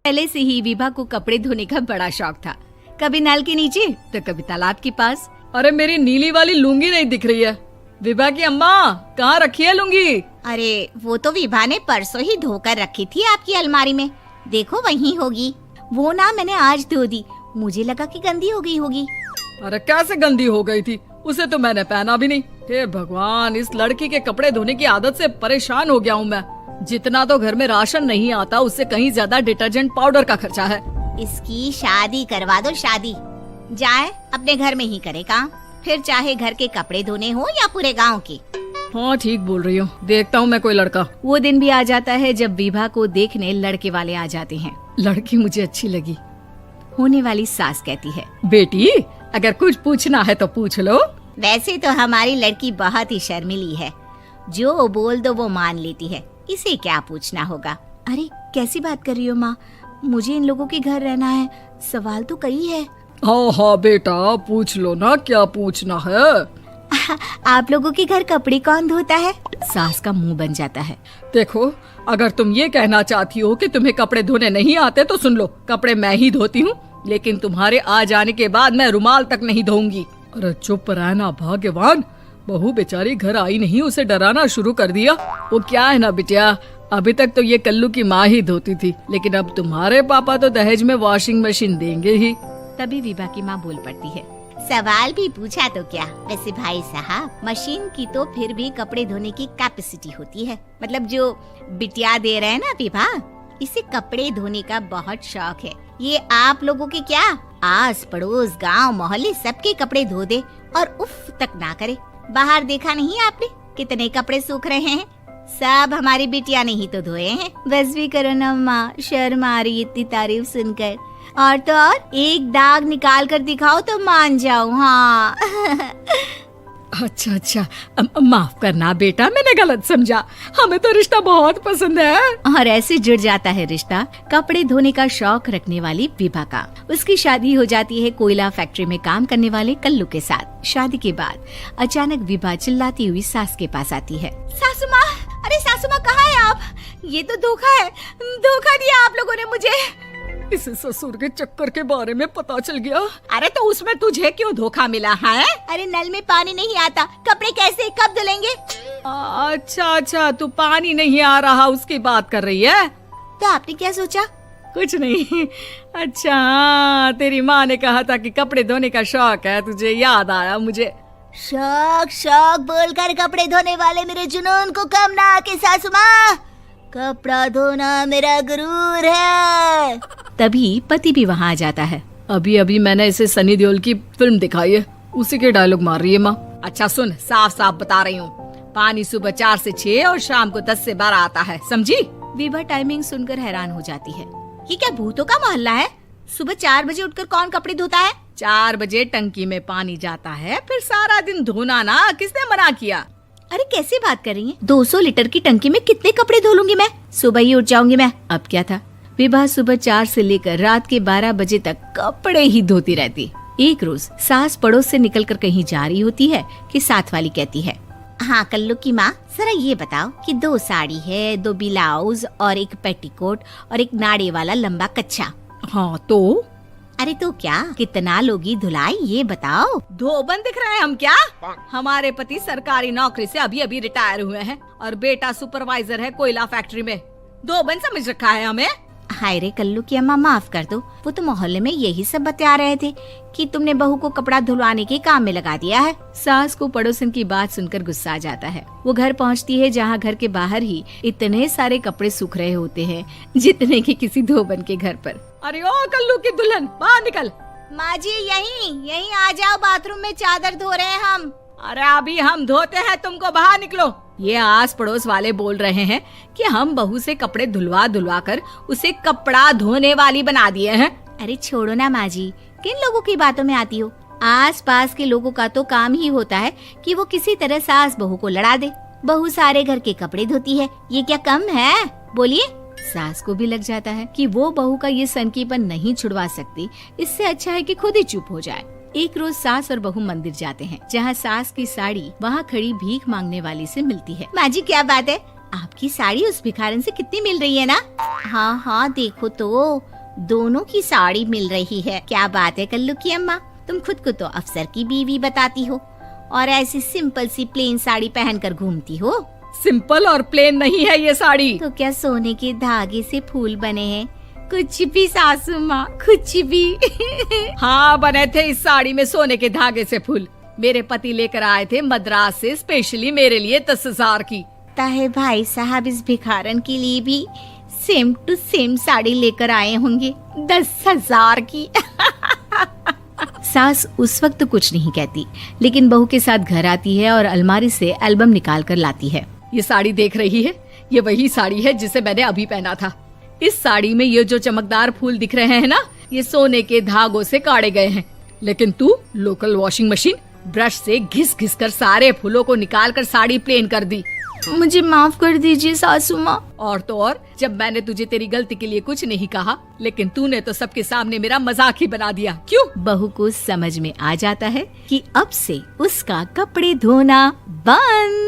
पहले से ही विभा को कपड़े धोने का बड़ा शौक था। कभी नल के नीचे तो कभी तालाब के पास। अरे मेरी नीली वाली लुंगी नहीं दिख रही है। विभा की अम्मा, कहाँ रखी है लुंगी? अरे वो तो विभा ने परसों ही धोकर रखी थी आपकी अलमारी में, देखो वहीं होगी। वो ना मैंने आज धो दी, मुझे लगा कि गंदी हो गई होगी। अरे कैसे गंदी हो गई थी, उसे तो मैंने पहना भी नहीं। हे भगवान, इस लड़की के कपड़े धोने की आदत से परेशान हो गया हूँ मैं। जितना तो घर में राशन नहीं आता, उससे कहीं ज्यादा डिटर्जेंट पाउडर का खर्चा है। इसकी शादी करवा दो, शादी जाए अपने घर में ही करे काम, फिर चाहे घर के कपड़े धोने हो या पूरे गांव के। हाँ ठीक बोल रही हूँ, देखता हूँ मैं कोई लड़का। वो दिन भी आ जाता है जब विभा को देखने लड़के वाले आ जाते हैं। लड़की मुझे अच्छी लगी। होने वाली सास कहती है, बेटी अगर कुछ पूछना है तो पूछ लो। वैसे तो हमारी लड़की बहुत ही शर्मीली है, जो बोल दो वो मान लेती है, इसे क्या पूछना होगा। अरे कैसी बात कर रही हो माँ, मुझे इन लोगों के घर रहना है, सवाल तो कई है। हाँ हाँ बेटा, पूछ लो ना, क्या पूछना है। आप लोगों के घर कपड़े कौन धोता है? सास का मुंह बन जाता है। देखो, अगर तुम ये कहना चाहती हो कि तुम्हें कपड़े धोने नहीं आते तो सुन लो, कपड़े मैं ही धोती हूँ, लेकिन तुम्हारे आ जाने के बाद मैं रुमाल तक नहीं धोऊंगी। अरे चुप रहना भाग्यवान, बहू बेचारी घर आई नहीं, उसे डराना शुरू कर दिया। वो क्या है ना बिटिया, अभी तक तो ये कल्लू की माँ ही धोती थी, लेकिन अब तुम्हारे पापा तो दहेज में वॉशिंग मशीन देंगे ही। तभी विभा की माँ बोल पड़ती है, सवाल भी पूछा तो क्या। वैसे भाई साहब, मशीन की तो फिर भी कपड़े धोने की कैपेसिटी होती है, मतलब जो बिटिया दे रहे हैं ना विभा, इसे कपड़े धोने का बहुत शौक है। ये आप लोगों के क्या, आस पड़ोस गांव मोहल्ले सबके कपड़े धो दे और उफ तक ना करे। बाहर देखा नहीं आपने कितने कपड़े सूख रहे हैं, सब हमारी बिटिया ने ही तो धोए हैं। बस भी करो ना माँ, शर्म आ रही इतनी तारीफ सुनकर। और तो और एक दाग निकाल कर दिखाओ तो मान जाओ। हाँ अच्छा अच्छा, माफ करना बेटा, मैंने गलत समझा, हमें तो रिश्ता बहुत पसंद है। और ऐसे जुड़ जाता है रिश्ता कपड़े धोने का शौक रखने वाली विभा का। उसकी शादी हो जाती है कोयला फैक्ट्री में काम करने वाले कल्लू के साथ। शादी के बाद अचानक विभा चिल्लाती हुई सास के पास आती है। सासू माँ, अरे सासू माँ कहाँ है आप? ये तो धोखा है, धोखा दिया आप लोगों ने मुझे। इसे ससुर के चक्कर के बारे में पता चल गया। अरे तो उसमें तुझे क्यों धोखा मिला है? अरे नल में पानी नहीं आता, कपड़े कैसे कब धुलेंगे? अच्छा अच्छा, तू पानी नहीं आ रहा उसकी बात कर रही है। तो आपने क्या सोचा? कुछ नहीं। अच्छा हाँ, तेरी माँ ने कहा था कि कपड़े धोने का शौक है तुझे, याद आया मुझे। शौक शौक बोलकर कपड़े धोने वाले मेरे जुनून को कम ना आके सासू माँ, कपड़ा धोना मेरा गुरूर है। तभी पति भी वहाँ आ जाता है। अभी अभी मैंने इसे सनी देओल की फिल्म दिखाई है, उसी के डायलॉग मार रही है माँ। अच्छा सुन, साफ साफ बता रही हूँ, पानी सुबह 4 से 6 और शाम को 10 से 12 आता है, समझी? विभा टाइमिंग सुनकर हैरान हो जाती है। ये क्या भूतों का मोहल्ला है? सुबह 4 बजे उठकर कौन कपड़े धोता है? 4 बजे टंकी में पानी जाता है, फिर सारा दिन धोना ना, किसने मना किया? अरे कैसी बात कर रही हैं? 200 लीटर की टंकी में कितने कपड़े धो लूंगी मैं, सुबह ही उठ जाऊंगी मैं। अब क्या था, विभा सुबह 4 से लेकर रात के 12 बजे तक कपड़े ही धोती रहती। एक रोज सास पड़ोस से निकलकर कहीं जा रही होती है कि साथ वाली कहती है, हाँ कल्लू की माँ, जरा ये बताओ कि 2 साड़ी है, 2 ब्लाउज और एक पेटीकोट और एक नाड़े वाला लंबा कच्छा। हाँ तो? अरे तो क्या, कितना लोगी धुलाई ये बताओ। धोबन दिख रहे हैं हम क्या? हमारे पति सरकारी नौकरी से अभी अभी रिटायर हुए हैं और बेटा सुपरवाइजर है कोयला फैक्ट्री में। धोबन समझ रखा है हमें। हाय रे कल्लू की अम्मा, माफ कर दो, वो तो मोहल्ले में यही सब बता रहे थे कि तुमने बहू को कपड़ा धुलवाने के काम में लगा दिया है। सास को पड़ोसन की बात सुनकर गुस्सा आ जाता है। वो घर पहुंचती है जहां घर के बाहर ही इतने सारे कपड़े सूख रहे होते हैं जितने कि किसी धोबन के घर पर। अरे ओ कल्लू की दुल्हन, बाहर निकल। माँ जी यहीं आ जाओ, बाथरूम में चादर धो रहे हैं हम। अरे अभी हम धोते हैं, तुमको बाहर निकलो। ये आस पड़ोस वाले बोल रहे हैं कि हम बहू से कपड़े धुलवा धुलवा कर उसे कपड़ा धोने वाली बना दिए हैं। अरे छोड़ो ना माँ जी, किन लोगों की बातों में आती हो? आस पास के लोगों का तो काम ही होता है कि वो किसी तरह सास बहू को लड़ा दे। बहू सारे घर के कपड़े धोती है, ये क्या कम है? बोलिए। सास को भी लग जाता है कि वो बहू का ये सनकीपन नहीं छुड़वा सकती, इससे अच्छा है कि खुद ही चुप हो जाए। एक रोज सास और बहू मंदिर जाते हैं, जहाँ सास की साड़ी वहाँ खड़ी भीख मांगने वाली से मिलती है। माँ जी क्या बात है, आपकी साड़ी उस भिखारन से कितनी मिल रही है ना? हाँ हाँ देखो तो, दोनों की साड़ी मिल रही है। क्या बात है कल्लू की अम्मा, तुम खुद को तो अफसर की बीवी बताती हो और ऐसी सिंपल सी प्लेन साड़ी पहनकर घूमती हो। सिंपल और प्लेन नहीं है ये साड़ी। तो क्या सोने के धागे से फूल बने हैं? कुछ भी सासू माँ, कुछ भी। हाँ, बने थे इस साड़ी में सोने के धागे से फूल। मेरे पति लेकर आए थे मद्रास से स्पेशली मेरे लिए 10,000 की। ताहे भाई साहब इस भिखारन के लिए भी सेम टू सेम साड़ी लेकर आए होंगे 10,000 की। सास उस वक्त तो कुछ नहीं कहती, लेकिन बहू के साथ घर आती है और अलमारी से एल्बम निकाल कर लाती है। ये साड़ी देख रही है, ये वही साड़ी है जिसे मैंने अभी पहना था। इस साड़ी में ये जो चमकदार फूल दिख रहे हैं ना, ये सोने के धागों से काढ़े गए हैं। लेकिन तू लोकल वॉशिंग मशीन ब्रश से घिस घिस कर सारे फूलों को निकाल कर साड़ी प्लेन कर दी। मुझे माफ कर दीजिए सासू माँ। और तो और, जब मैंने तुझे तेरी गलती के लिए कुछ नहीं कहा, लेकिन तूने तो सबके सामने मेरा मजाक ही बना दिया। क्यों? बहू को समझ में आ जाता है कि अब से उसका कपड़े धोना बंद।